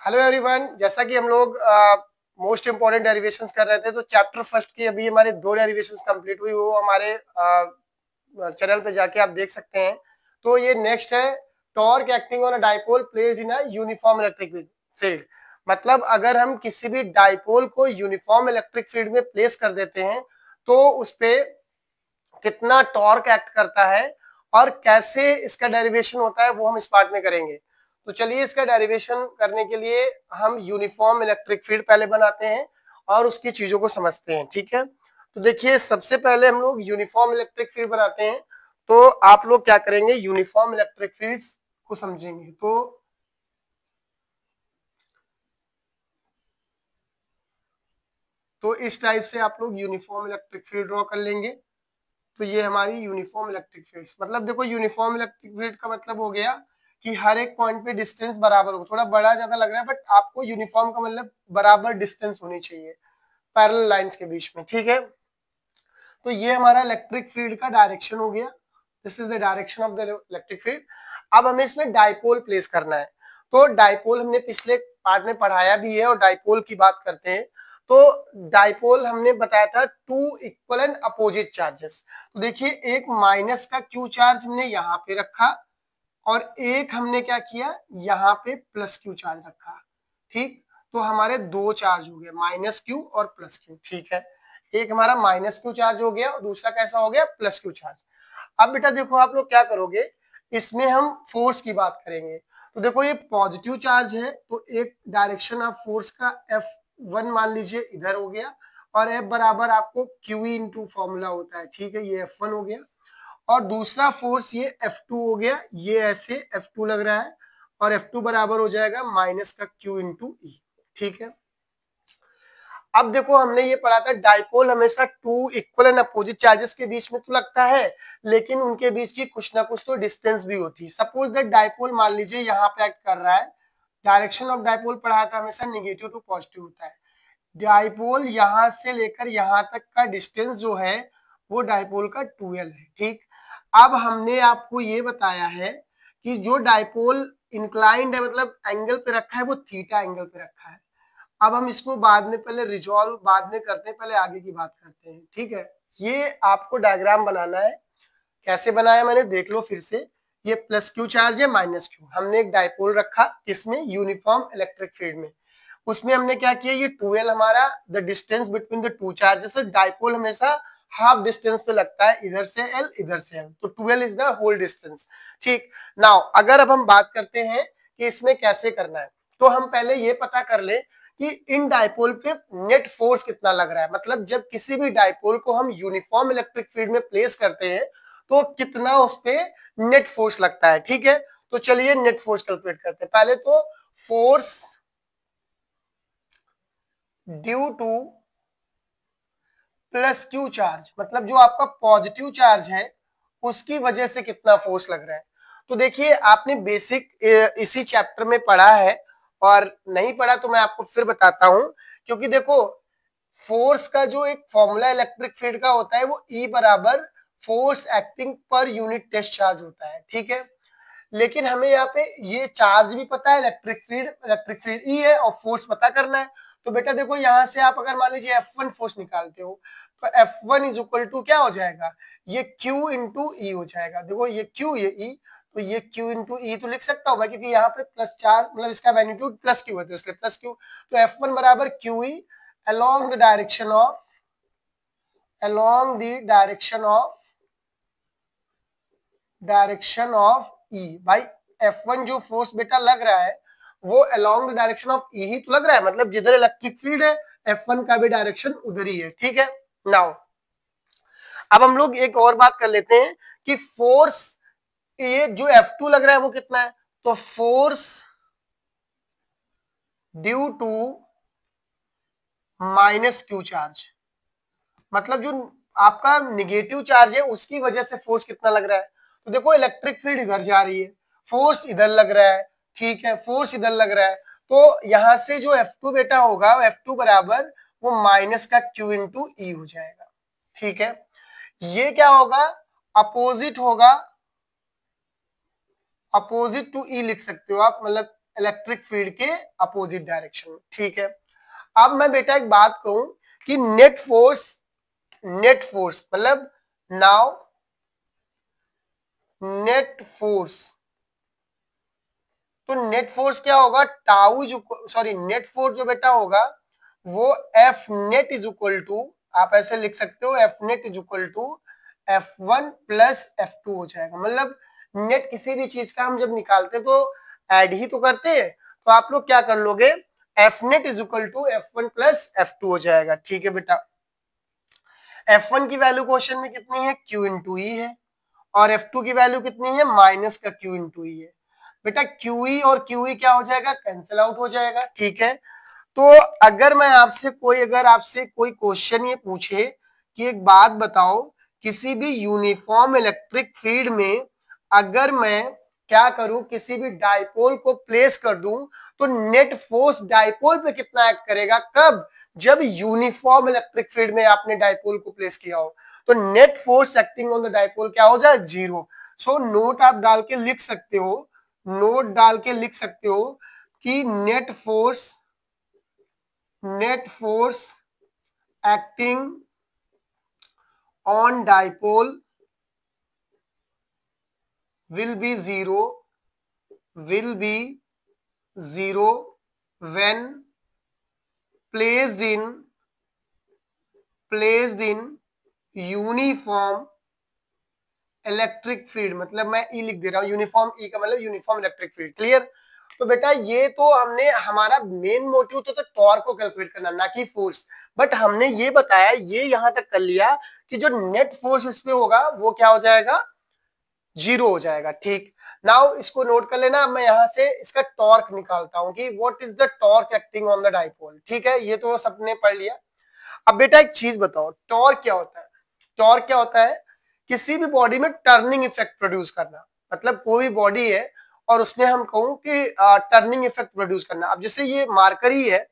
Hello everyone, जैसा कि हम लोग मोस्ट इंपोर्टेंट डेरिवेशंस कर रहे थे, तो चैप्टर फर्स्ट की अभी हमारे 2 डेरिवेशंस कंप्लीट हुई, वो हमारे चैनल पे जाके आप देख सकते हैं। तो ये नेक्स्ट है torque acting on a dipole placed in a uniform electric field. मतलब अगर हम किसी भी डाइपोल को यूनिफॉर्म इलेक्ट्रिक फील्ड में प्लेस कर देते हैं तो उस पे कितना टॉर्क एक्ट करता है और कैसे इसका डेरिवेशन होता है वो हम इस पार्ट में करेंगे। तो चलिए इसका डेरिवेशन करने के लिए हम यूनिफॉर्म इलेक्ट्रिक फील्ड पहले बनाते हैं और उसकी चीजों को समझते हैं। ठीक है, तो देखिए सबसे पहले हम लोग यूनिफॉर्म इलेक्ट्रिक फील्ड बनाते हैं। तो आप लोग क्या करेंगे, यूनिफॉर्म इलेक्ट्रिक फील्ड्स को समझेंगे। तो इस टाइप से आप लोग यूनिफॉर्म इलेक्ट्रिक फील्ड ड्रॉ कर लेंगे। तो ये हमारी यूनिफॉर्म इलेक्ट्रिक फील्ड, मतलब देखो यूनिफॉर्म इलेक्ट्रिक फील्ड का मतलब हो गया कि हर एक पॉइंट पे डिस्टेंस बराबर हो। थोड़ा बड़ा ज्यादा लग रहा है बट आपको यूनिफॉर्म का मतलब बराबर डिस्टेंस होनी चाहिए पैरेलल लाइंस के बीच में। ठीक है, तो ये हमारा इलेक्ट्रिक फील्ड का डायरेक्शन हो गया। This is the direction of the electric field. अब हमें इसमें डाइपोल प्लेस करना है। तो डाइपोल हमने पिछले पार्ट में पढ़ाया भी है और डाइपोल की बात करते हैं। तो डाइपोल हमने बताया था two equal and opposite charges. तो देखिए एक माइनस का क्यू चार्ज हमने यहाँ पे रखा और एक हमने क्या किया, यहाँ पे प्लस क्यू चार्ज रखा। ठीक, तो हमारे दो चार्ज हो गए, माइनस क्यू और प्लस क्यू। ठीक है, एक हमारा माइनस क्यू चार्ज हो गया और दूसरा कैसा हो गया, प्लस क्यू चार्ज। अब बेटा देखो आप लोग क्या करोगे, इसमें हम फोर्स की बात करेंगे। तो देखो ये पॉजिटिव चार्ज है तो एक डायरेक्शन ऑफ फोर्स का F1 मान लीजिए इधर हो गया और F बराबर आपको क्यू इंटू फॉर्मूला होता है। ठीक है, ये F1 हो गया और दूसरा फोर्स ये F2 हो गया, ये ऐसे F2 लग रहा है और F2 बराबर हो जाएगा माइनस का Q इंटू ई। ठीक है, अब देखो हमने ये पढ़ा था डाइपोल हमेशा two equal and opposite charges के बीच में तो लगता है, लेकिन उनके बीच की कुछ ना कुछ तो डिस्टेंस भी होती है। सपोज दैट डाइपोल मान लीजिए यहाँ पे एक्ट कर रहा है, डायरेक्शन ऑफ डाइपोल पढ़ाया था हमेशा नेगेटिव टू पॉजिटिव होता है। डाइपोल यहाँ से लेकर यहाँ तक का डिस्टेंस जो है वो डाइपोल का 2l है। ठीक, अब हमने आपको ये बताया है कि जो डाइपोल इंक्लाइंड है, मतलब एंगल पे रखा है, वो थीटा एंगल पे रखा है। अब हम इसको बाद में पहले रिजॉल्व बाद में करते हैं, पहले आगे की बात करते हैं। ठीक है, ये आपको डायग्राम बनाना है। कैसे बनाया मैंने देख लो फिर से। ये प्लस क्यू चार्ज है, माइनस क्यू, हमने एक डाइपोल रखा किसमें, यूनिफॉर्म इलेक्ट्रिक फील्ड में। उसमें हमने क्या किया, ये 2l हमारा the distance between the two charges. Dipole हमेशा हाफ डिस्टेंस पे लगता है, इधर से l इधर से l, तो 2l is the whole distance. ठीक, नाउ अगर अब हम बात करते हैं कि इसमें कैसे करना है, तो हम पहले ये पता कर ले कि इन डाइपोल पे नेट फोर्स कितना लग रहा है। मतलब जब किसी भी डाइपोल को हम यूनिफॉर्म इलेक्ट्रिक फील्ड में प्लेस करते हैं तो कितना उस पे नेट फोर्स लगता है। ठीक है, तो चलिए नेट फोर्स कैलकुलेट करते हैं। पहले तो force due two plus Q charge, मतलब जो आपका पॉजिटिव चार्ज है उसकी वजह से कितना फोर्स लग रहा है। तो देखिए आपने बेसिक इसी चैप्टर में पढ़ा है और नहीं पढ़ा तो मैं आपको फिर बताता हूं। क्योंकि देखो फोर्स का जो एक फॉर्मूला इलेक्ट्रिक फील्ड का होता है वो E बराबर force acting per unit test charge होता है। ठीक है, लेकिन हमें यहाँ पे ये चार्ज भी पता है, इलेक्ट्रिक फील्ड E है और फोर्स पता करना है। तो बेटा देखो यहाँ से आप अगर मान लीजिए F1 फोर्स निकालते हो तो F1 इज इक्वल टू क्या हो जाएगा, ये Q इंटू ई हो जाएगा। देखो ये Q ये E, तो ये Q इंटू ई तो लिख सकता हूँ क्योंकि यहाँ पे प्लस चार्ज मतलब इसका मैग्नीट्यूड प्लस Q है तो इसलिए प्लस Q। तो F1 बराबर QE along the direction of E। भाई F1 जो फोर्स बेटा लग रहा है वो along the direction of E ही तो लग रहा है, मतलब जिधर इलेक्ट्रिक फील्ड है F1 का भी डायरेक्शन उधर ही है। ठीक है, नाउ अब हम लोग एक और बात कर लेते हैं कि फोर्स ये जो F2 लग रहा है वो कितना है। तो force due to minus Q charge, मतलब जो आपका निगेटिव चार्ज है उसकी वजह से फोर्स कितना लग रहा है। तो देखो इलेक्ट्रिक फील्ड इधर जा रही है, फोर्स इधर लग रहा है। ठीक है, फोर्स इधर लग रहा है तो यहां से जो F2 बेटा होगा F2 बराबर वो माइनस का Q इंटू ई हो जाएगा। ठीक है, ये क्या होगा, अपोजिट होगा, अपोजिट टू ई लिख सकते हो आप, मतलब इलेक्ट्रिक फील्ड के अपोजिट डायरेक्शन में। ठीक है, अब मैं बेटा एक बात कहूं कि नेट फोर्स मतलब नाउ नेट फोर्स, तो नेट फोर्स क्या होगा, टाउ सॉरी नेट फोर्स जो बेटा होगा वो F net is equal to, आप ऐसे लिख सकते हो F net is equal to F1 plus F2 हो जाएगा। मतलब नेट किसी भी चीज का हम जब निकालते तो ऐड ही तो करते हैं, तो आप लोग क्या कर लोगे, F net is equal to F1 plus F2 हो जाएगा। ठीक है बेटा, F1 की वैल्यू क्वेश्चन में कितनी है, Q इंटू ई है, और F2 की वैल्यू कितनी है, माइनस का Q इंटू ई है। बेटा QE और QE क्या हो जाएगा, कैंसिल आउट हो जाएगा। ठीक है, तो अगर आपसे कोई क्वेश्चन ये पूछे कि एक बात बताओ, किसी भी यूनिफॉर्म इलेक्ट्रिक फील्ड में अगर मैं क्या करूं, किसी भी डाइपोल को प्लेस कर दूं तो नेट फोर्स डाइपोल पे कितना एक्ट करेगा, कब, जब यूनिफॉर्म इलेक्ट्रिक फील्ड में आपने डाइपोल को प्लेस किया हो, तो net force acting on the dipole क्या हो जाए, 0। सो नोट आप डाल के लिख सकते हो, कि net force acting on dipole will be zero when placed in uniform electric field. मतलब मैं ई लिख दे रहा हूं, यूनिफॉर्म ई का मतलब यूनिफॉर्म इलेक्ट्रिक फील्ड। क्लियर, तो बेटा ये तो हमने, हमारा मेन मोटिव तो टॉर्क को कैलकुलेट करना, ना कि फोर्स, बट हमने ये बताया, ये यहां तक कर लिया कि जो नेट फोर्स इस पे होगा वो क्या हो जाएगा, 0 हो जाएगा। ठीक, नाउ इसको नोट कर लेना। मैं यहां से इसका टॉर्क निकालता हूं कि what is the torque acting on the dipole. ठीक है, ये तो सबने पढ़ लिया। अब बेटा एक चीज बताओ, टॉर्क क्या होता है, किसी भी बॉडी में टर्निंग इफेक्ट प्रोड्यूस करना। मतलब कोई बॉडी है और उसमें हम कहूं कि टर्निंग इफेक्ट प्रोड्यूस करना। अब जैसे ये मार्कर ही है,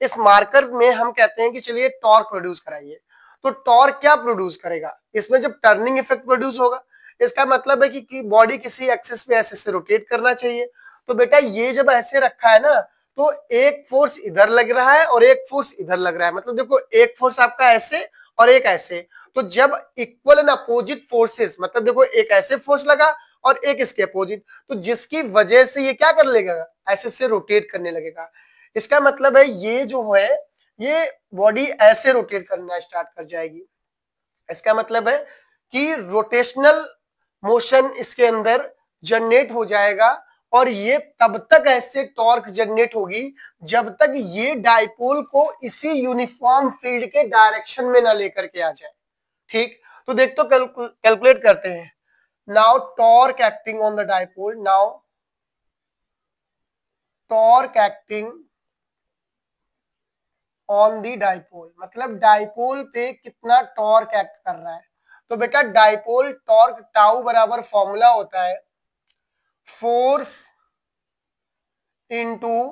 इस मार्कर में हम कहते हैं कि चलिए टॉर्क प्रोड्यूस कराइए, तो टॉर्क क्या प्रोड्यूस करेगा, इसमें जब टर्निंग इफेक्ट प्रोड्यूस होगा, इसका मतलब है कि बॉडी किसी एक्सिस पे ऐसे रोटेट करना चाहिए। तो बेटा ये जब ऐसे रखा है ना, तो एक फोर्स इधर लग रहा है और एक फोर्स इधर लग रहा है। मतलब देखो एक फोर्स आपका ऐसे और एक ऐसे, तो जब इक्वल एंड अपोजिट फोर्सेस, मतलब देखो एक ऐसे फोर्स लगा और एक इसके अपोजिट, तो जिसकी वजह से ये क्या कर लेगा, ऐसे से रोटेट करने लगेगा। इसका मतलब है ये जो है, ये बॉडी ऐसे रोटेट करना स्टार्ट कर जाएगी। इसका मतलब है कि रोटेशनल मोशन इसके अंदर जनरेट हो जाएगा, और ये तब तक ऐसे टॉर्क जनरेट होगी जब तक ये डाइपोल को इसी यूनिफॉर्म फील्ड के डायरेक्शन में ना लेकर के आ जाए। ठीक, तो देख तो कैलकुलेट करते हैं। Now torque acting on the dipole, now torque acting on the dipole, मतलब डाइपोल पे कितना टॉर्क एक्ट कर रहा है। तो बेटा डाइपोल टॉर्क टाउ बराबर फॉर्मूला होता है force into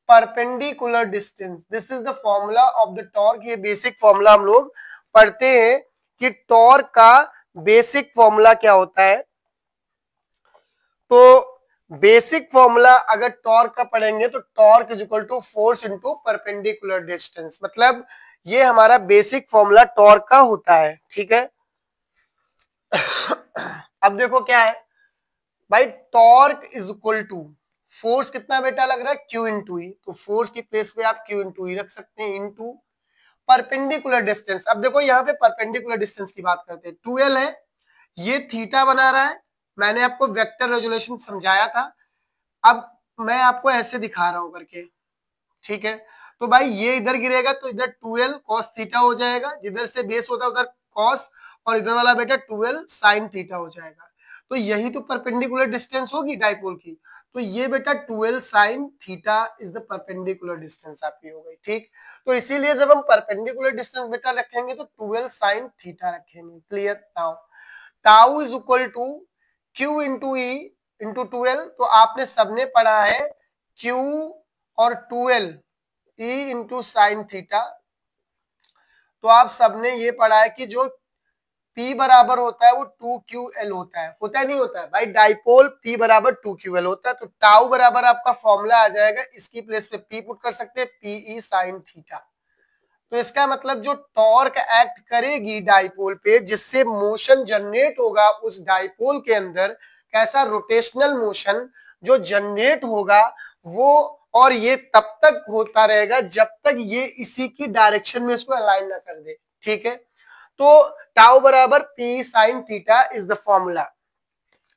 perpendicular distance. This is the formula of the torque. ये बेसिक फॉर्मूला हम लोग पढ़ते हैं कि टॉर्क का बेसिक फॉर्मूला क्या होता है। तो बेसिक फॉर्मूला अगर टॉर्क का पढ़ेंगे तो torque is equal to force into perpendicular distance. मतलब ये हमारा बेसिक फॉर्मूला टॉर्क का होता है। ठीक है, अब देखो क्या है भाई, torque is equal to force कितना बेटा लग रहा है, Q इंटू ई, तो फोर्स की प्लेस पे आप Q इंटू ई रख सकते हैं, इंटू परपेंडिकुलर डिस्टेंस। अब देखो यहाँ पे परपेंडिकुलर डिस्टेंस की बात करते हैं, 2L है, ये थीटा बना रहा है, मैंने आपको वेक्टर रेजुलेशन समझाया था, अब मैं आपको ऐसे दिखा रहा हूं करके। ठीक है, तो भाई ये इधर गिरेगा तो इधर 2L cos थीटा हो जाएगा, जिधर से बेस होता है उधर cos, और इधर वाला बेटा 2L sin थीटा हो जाएगा। तो यही तो परपेंडिकुलर डिस्टेंस होगी डाइपोल की, तो ये बेटा 2L sin theta is the perpendicular distance आपकी हो गई। ठीक, तो इसीलिए जब हम परपेंडिकुलर डिस्टेंस बेटा रखेंगे तो 2L sin थीटा रखेंगे। Clear, now tau is equal to Q into E into 2L, तो आपने सबने पढ़ा है Q और 2L E into sine theta. तो आप सबने ये पढ़ा है कि जो P बराबर होता है वो 2QL होता है नहीं होता है भाई, डाइपोल P बराबर 2QL होता है। तो टाउ बराबर आपका फॉर्मूला आ जाएगा, इसकी प्लेस पे P पुट कर सकते हैं, PE sin थीटा। तो इसका मतलब जो टॉर्क एक्ट करेगी डाइपोल पे, जिससे मोशन जनरेट होगा उस डाइपोल के अंदर, कैसा रोटेशनल मोशन जो जनरेट होगा वो, और ये तब तक होता रहेगा जब तक ये इसी की डायरेक्शन में इसको अलाइन ना कर दे, ठीक है। तो टाउ बराबर P sine theta is the formula.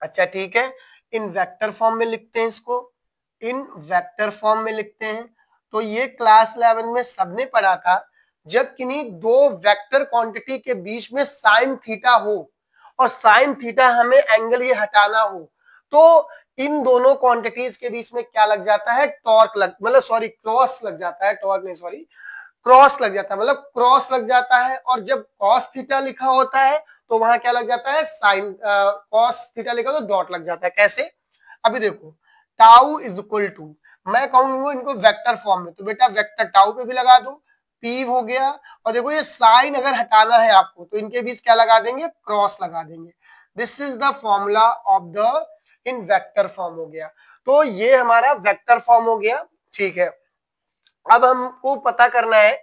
अच्छा ठीक है, इन वेक्टर फॉर्म में लिखते हैं इसको, इन वेक्टर फॉर्म में लिखते हैं। तो ये क्लास 11 में सबने पढ़ा था, जब किन्हीं दो वेक्टर क्वांटिटी के बीच में साइन थीटा हो और साइन थीटा हमें एंगल ये हटाना हो, तो इन दोनों क्वांटिटीज के बीच में क्या लग जाता है, टॉर्क लग, मतलब सॉरी क्रॉस लग जाता है, टॉर्क नहीं सॉरी क्रॉस लग जाता है, मतलब क्रॉस लग जाता है। और जब कॉस थीटा लिखा होता है तो वहां क्या लग जाता है, साइन, कॉस थीटा लिखा तो डॉट लग जाता है। कैसे, अभी देखो, टाउ इज इक्वल टू, मैं कहूंगा इनको वेक्टर फॉर्म में, तो बेटा वेक्टर टाउ पे भी लगा दो, पी हो गया, और देखो ये साइन अगर हटाना है आपको तो इनके बीच क्या लगा देंगे, क्रॉस लगा देंगे। This is the formula of the in vector form हो गया। तो ये हमारा वेक्टर फॉर्म हो गया, ठीक है। अब हमको पता करना है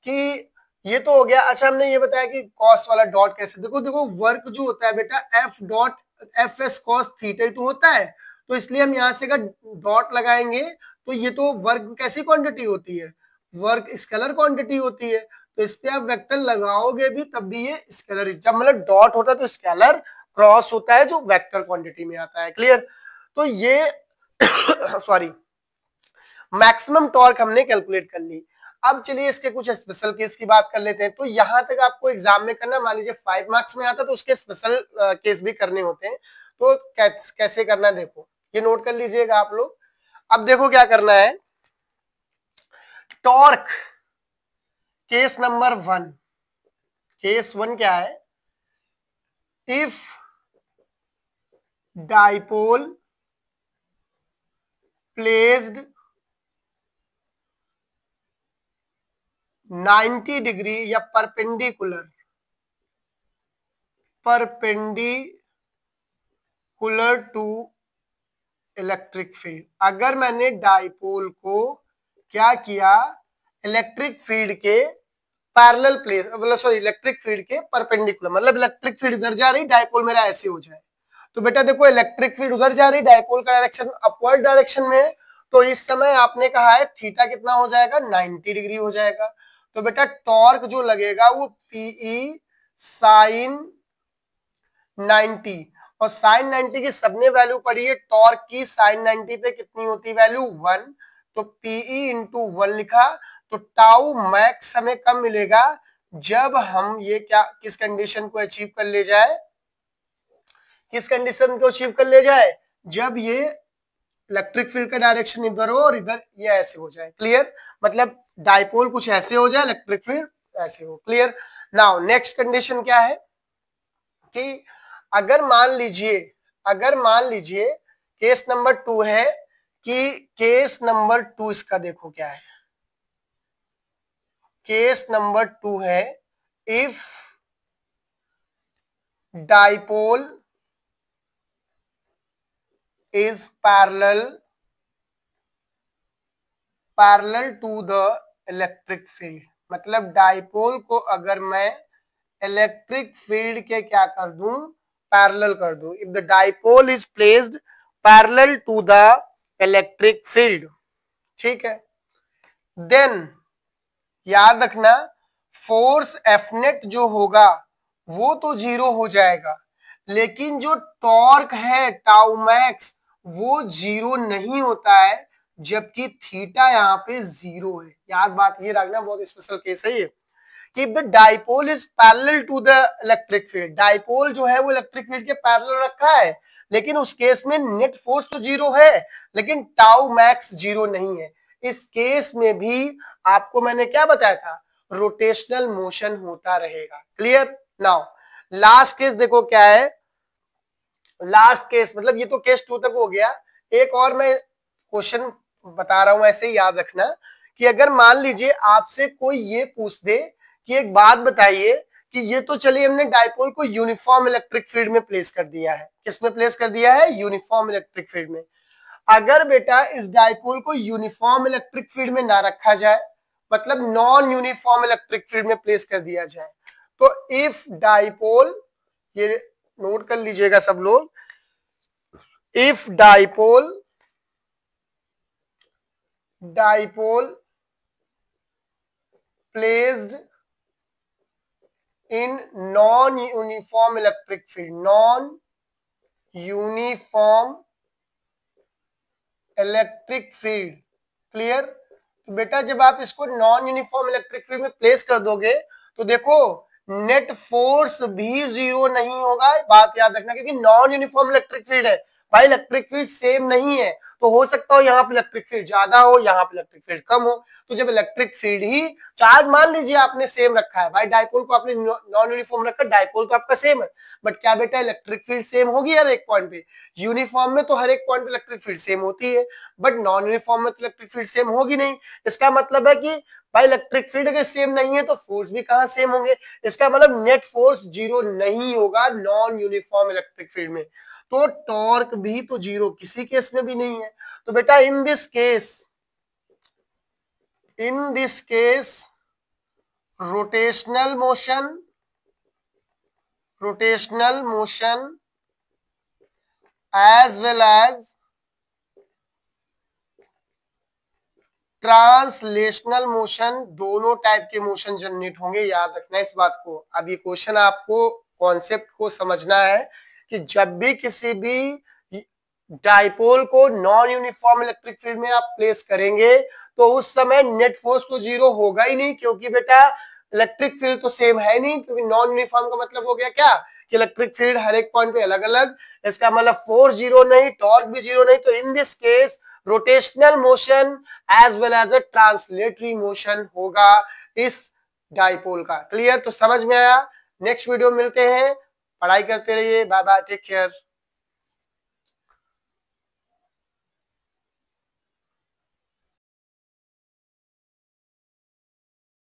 कि ये तो हो गया। अच्छा हमने ये बताया कि कॉस वाला डॉट कैसे, देखो देखो वर्क जो होता है बेटा F dot F S cos theta तो होता है, तो इसलिए हम यहाँ से अगर डॉट लगाएंगे तो ये तो वर्क कैसी क्वांटिटी होती है, वर्क स्केलर क्वांटिटी होती है। तो इस पे आप वेक्टर लगाओगे भी तब भी ये स्केलर, जब मतलब डॉट होता है तो स्केलर, क्रॉस होता है जो वेक्टर क्वांटिटी में आता है। क्लियर, तो ये सॉरी मैक्सिमम टॉर्क हमने कैलकुलेट कर ली। अब चलिए इसके कुछ स्पेशल केस की बात कर लेते हैं। तो यहां तक आपको एग्जाम में करना, मान लीजिए 5 मार्क्स में आता तो उसके स्पेशल केस भी करने होते हैं। तो कैसे करना देखो, ये नोट कर लीजिएगा आप लोग। अब देखो क्या करना है, टॉर्क केस नंबर 1, केस 1 क्या है, इफ डाइपोल प्लेस्ड 90 डिग्री या परपेंडिकुलर टू इलेक्ट्रिक फील्ड, अगर मैंने डाइपोल को क्या किया, इलेक्ट्रिक फील्ड के पैरेलल प्लेस, मतलब सॉरी इलेक्ट्रिक फील्ड के परपेंडिकुलर, मतलब इलेक्ट्रिक फील्ड इधर जा रही, डाइपोल मेरा ऐसे हो जाए। तो बेटा देखो इलेक्ट्रिक फील्ड उधर जा रही, डाइपोल का डायरेक्शन अपवर्ड डायरेक्शन में है, तो इस समय आपने कहा है थीटा कितना हो जाएगा, 90 डिग्री हो जाएगा। तो बेटा टॉर्क जो लगेगा वो पीई साइन 90, और साइन 90 की सबने वैल्यू पढ़ी है, टॉर्क की साइन 90 पे कितनी होती वैल्यू 1, तो पीई इंटू 1 लिखा। तो टाउ मैक्स हमें कब मिलेगा, जब हम ये क्या किस कंडीशन को अचीव कर ले जाए, किस कंडीशन को अचीव कर ले जाए, जब ये इलेक्ट्रिक फील्ड का डायरेक्शन इधर हो और इधर ये ऐसे हो जाए। क्लियर, मतलब डाइपोल कुछ ऐसे हो जाए, इलेक्ट्रिक फील्ड ऐसे हो। क्लियर, नाउ नेक्स्ट कंडीशन क्या है कि अगर मान लीजिए केस नंबर 2 है, कि केस नंबर 2 इसका देखो क्या है, केस नंबर 2 है, if dipole is parallel to the electric field, मतलब डाइपोल को अगर मैं इलेक्ट्रिक फील्ड के क्या कर दूं, पैरेलल कर दूं, if the dipole is placed parallel to the electric field, ठीक है, देन याद रखना फोर्स एफ नेट जो होगा वो तो 0 हो जाएगा, लेकिन जो टॉर्क है टाउ मैक्स वो 0 नहीं होता है, जबकि थीटा यहाँ पे 0 है। याद बात ये रखना, बहुत स्पेशल केस है ये, कि the dipole is parallel to the electric field, dipole जो है वो इलेक्ट्रिक फील्ड के पैरेलल रखा है, लेकिन उस केस में नेट फोर्स तो 0 है लेकिन टाउ मैक्स 0 नहीं है। इस केस में भी आपको मैंने क्या बताया था, रोटेशनल मोशन होता रहेगा। क्लियर, नाउ लास्ट केस देखो क्या है, लास्ट केस मतलब ये तो केस 2 तक हो गया, एक और मैं क्वेश्चन बता रहा हूं, ऐसे ही याद रखना कि अगर मान लीजिए आपसे कोई ये पूछ दे कि एक बात बताइए कि ये तो चलिए हमने डाइपोल को यूनिफॉर्म इलेक्ट्रिक फील्ड में प्लेस कर दिया है। किसमें प्लेस कर दिया है? यूनिफॉर्म इलेक्ट्रिक फील्ड में। अगर बेटा इस डाइपोल को यूनिफॉर्म इलेक्ट्रिक फील्ड में ना रखा जाए, मतलब नॉन यूनिफॉर्म इलेक्ट्रिक फील्ड में प्लेस कर दिया जाए, तो इफ डाइपोल, ये नोट कर लीजिएगा सब लोग, if dipole placed in non-uniform electric field, non-uniform electric field, clear. तो बेटा जब आप इसको नॉन यूनिफॉर्म इलेक्ट्रिक फील्ड में प्लेस कर दोगे तो देखो नेट फोर्स भी जीरो नहीं होगा, बात याद रखना, क्योंकि नॉन यूनिफॉर्म इलेक्ट्रिक फील्ड है भाई, इलेक्ट्रिक फील्ड सेम नहीं है। तो हो सकता हो यहाँ पे इलेक्ट्रिक फील्ड ज्यादा हो, यहाँ पे इलेक्ट्रिक फील्ड कम हो। तो जब इलेक्ट्रिक फील्ड ही, चार्ज मान लीजिए आपने सेम रखा है भाई, डाइपोल को आपने नॉन यूनिफॉर्म रखा, डाइपोल तो आपका सेम है, बट क्या बेटा इलेक्ट्रिक फील्ड सेम होगी हर एक पॉइंट पे? यूनिफॉर्म में तो हर एक पॉइंट पे इलेक्ट्रिक फील्ड सेम होती है, बट नॉन यूनिफॉर्म में तो इलेक्ट्रिक फील्ड सेम होगी नहीं। इसका मतलब है कि भाई इलेक्ट्रिक फील्ड अगर सेम नहीं है तो फोर्स भी कहां सेम होंगे? इसका मतलब नेट फोर्स जीरो नहीं होगा नॉन यूनिफॉर्म इलेक्ट्रिक फील्ड में। तो टॉर्क भी तो जीरो किसी केस में भी नहीं है। तो बेटा in this case rotational motion as well as translational motion, दोनों टाइप के मोशन जनरेट होंगे, याद रखना इस बात को। अब ये क्वेश्चन आपको कॉन्सेप्ट को समझना है कि जब भी किसी भी डाइपोल को नॉन यूनिफॉर्म इलेक्ट्रिक फील्ड में आप प्लेस करेंगे तो उस समय नेट फोर्स तो जीरो होगा ही नहीं, क्योंकि बेटा इलेक्ट्रिक फील्ड तो सेम है नहीं, क्योंकि नॉन यूनिफॉर्म का मतलब हो गया क्या कि इलेक्ट्रिक फील्ड हर एक पॉइंट पे अलग अलग, इसका मतलब फोर्स जीरो नहीं, टॉर्क भी जीरो नहीं। तो in this case rotational motion as well as a translatory motion होगा इस डाइपोल का। क्लियर? तो समझ में आया। नेक्स्ट वीडियो मिलते हैं, पढ़ाई करते रहिए, बाय बाय, टेक केयर।